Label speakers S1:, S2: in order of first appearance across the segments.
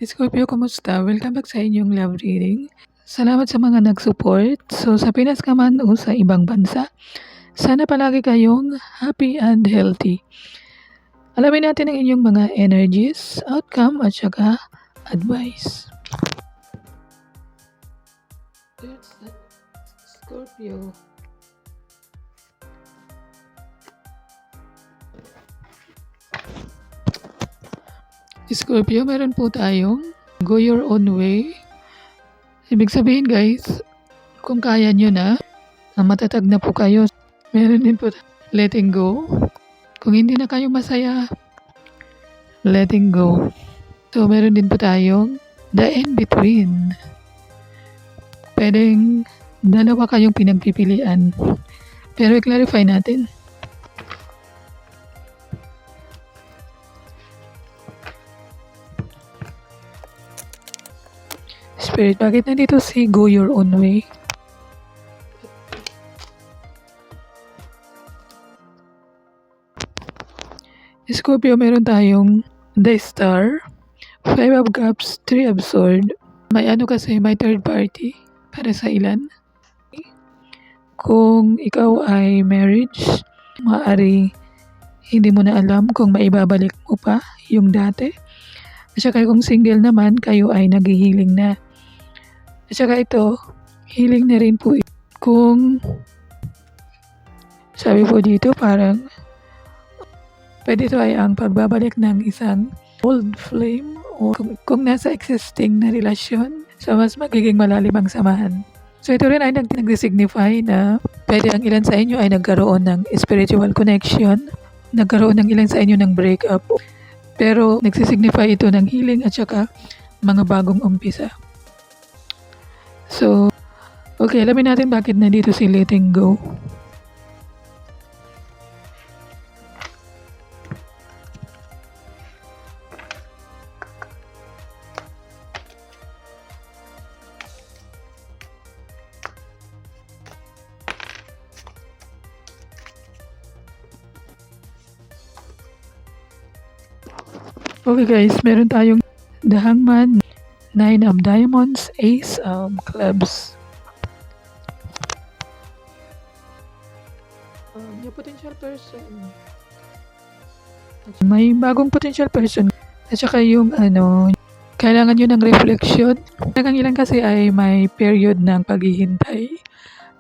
S1: Scorpio, kumusta? Welcome back sa inyong love reading. Salamat sa mga nag-support. So, sa Pinas ka man o sa ibang bansa, sana palagi kayong happy and healthy. Alamin natin ang inyong mga energies, outcome, at saka advice. Scorpio. Scorpio, meron po tayong go your own way. Ibig sabihin guys, kung kaya nyo na, matatag na po kayo. Meron din po letting go. Kung hindi na kayo masaya, letting go. So, meron din po tayong the in-between. Pwedeng dalawa kayong pinagpipilian. Pero i-clarify natin. Spirit, bakit nandito si go your own way? Scorpio, meron tayong the star, 5 of cups, 3 of sword. May kasi, may third party para sa ilan. Kung ikaw ay marriage, maaari hindi mo na alam kung maibabalik mo pa yung dati. At saka kung single naman, kayo ay naghihiling na. At saka ito, healing na rin po. Kung sabi po dito, parang pwede ito ay ang pagbabalik ng isang old flame o kung nasa existing na relasyon, so mas magiging malalim ang samahan. So ito rin ay nag-signify na pwede ang ilan sa inyo ay nagkaroon ng spiritual connection, nagkaroon ng ilan sa inyo ng breakup, pero nagsisignify ito ng healing at saka mga bagong umpisa. So, okay, alamin natin bakit nandito si letting go. Okay guys, meron tayong the hangman, 9 of diamonds, ace of clubs. Yung potential person. May bagong potential person. At saka yung kailangan nyo ng reflection. Ang ilan kasi ay may period ng paghihintay.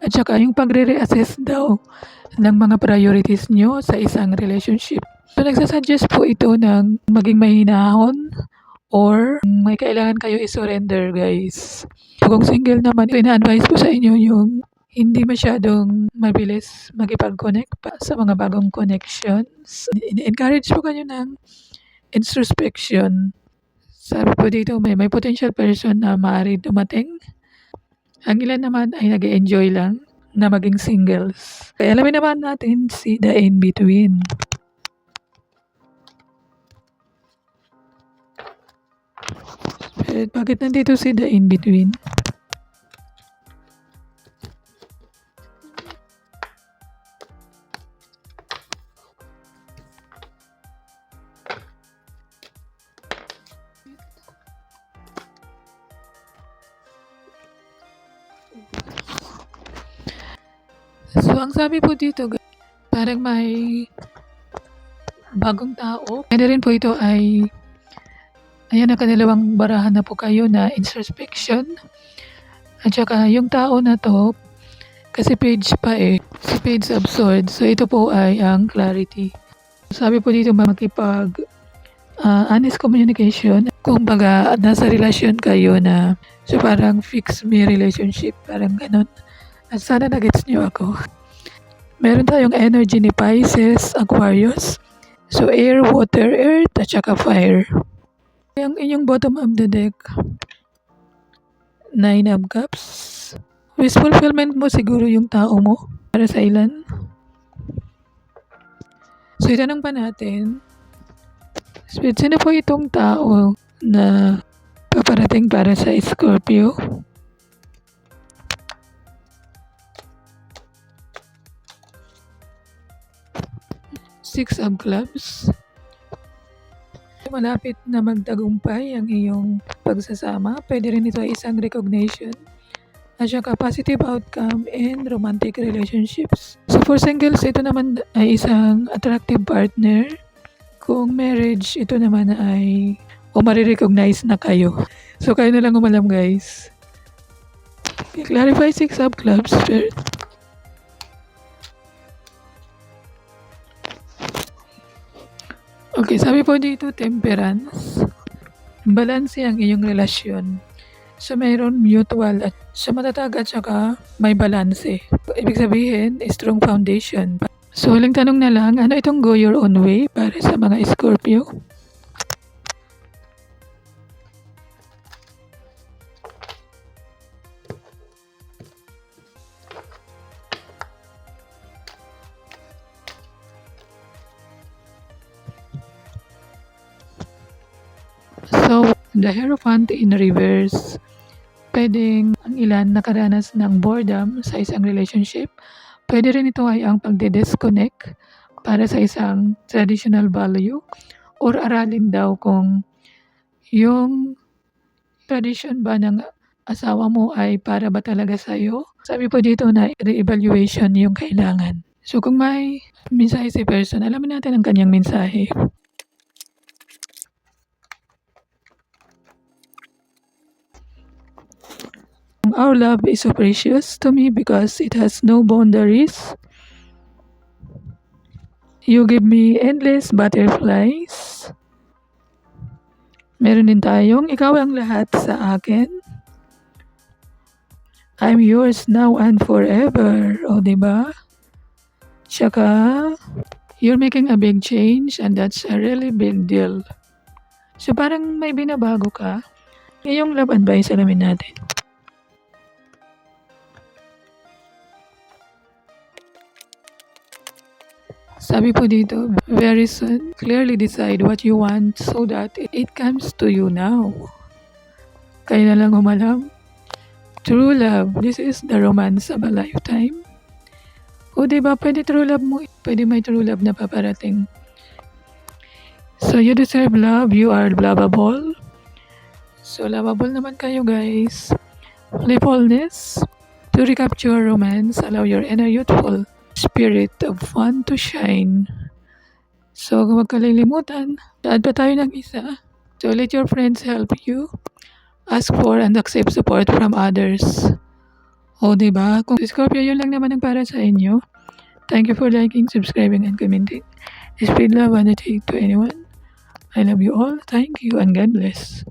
S1: At saka yung pagre-reassess daw ng mga priorities nyo sa isang relationship. So nagsasuggest po ito ng maging mahinahon or may kailangan kayo i-surrender guys. So, kung single naman, ina-advise po sa inyo yung hindi masyadong mabilis makipag-connect pa sa mga bagong connections. Encourage po kayo ng introspection. Sabi po dito, may potential person na maaari dumating. Ang ilan naman ay nag-enjoy lang na maging singles. Kaya alamin naman natin si the in-between. Bakit nandito si the in-between? So, ang sabi po dito, parang may bagong tao. Kaya rin po ito ay, ayan, nakadalawang barahan na po kayo na introspection. At saka yung tao na to, kasi page pa si page of swords. So, ito po ay ang clarity. Sabi po dito, makipag honest communication. Kung baga, nasa relasyon kayo na, so parang fix me relationship, parang ganun. At sana nagets nyo ako. Meron tayong energy ni Pisces, Aquarius. So, air, water, earth, at saka fire. Ang inyong bottom of the deck, 9 of cups. Wish fulfillment mo siguro yung tao mo. Para sa ilan? So, itanong pa natin, Spirit, sino po itong tao na paparating para sa Scorpio? Six of clubs. malapit na magtagumpay ang iyong pagsasama, pwede rin ito ay isang recognition at saka positive outcome in romantic relationships. So for singles, ito naman ay isang attractive partner. Kung marriage, ito naman ay marirecognize na kayo. So kayo na lang umalam, guys. Clarify 6 subclubs first. Okay, sabi po dito, temperance. Balanse ang iyong relasyon. So, mayroon mutual at sa matatag at saka may balanse. Ibig sabihin, strong foundation. So, huling tanong na lang, ano itong go your own way para sa mga Scorpio? So, the Hierophant in reverse. Pwedeng ang ilan nakaranas ng boredom sa isang relationship. Pwede rin ito ay ang pagde-disconnect para sa isang traditional value or aralin daw kung yung tradition ba ng asawa mo ay para ba talaga sa'yo. Sabi po dito na re-evaluation yung kailangan. So kung may mensahe si person, alamin natin ang kanyang mensahe. Our love is so precious to me because it has no boundaries. You give me endless butterflies. Meron din tayong ikaw ang lahat sa akin. I'm yours now and forever. O, diba? Tsaka, you're making a big change and that's a really big deal. So, parang may binabago ka. Ngayong love advice, alamin natin. Sabi po dito, very soon, clearly decide what you want so that it comes to you now. Kaya na lang umalam. True love, this is the romance of a lifetime. O diba, pwede true love mo, pwede may true love na paparating. So you deserve love, you are lovable. So lovable naman kayo, guys. Playfulness, to recapture romance, allow your inner youthful spirit of fun to shine. So, huwag kalilimutan. Add pa tayo ng isa. So, let your friends help you. Ask for and accept support from others. O, diba? Kung Scorpio, yun lang naman ang para sa inyo. Thank you for liking, subscribing, and commenting. Spread love and take to anyone. I love you all. Thank you and God bless.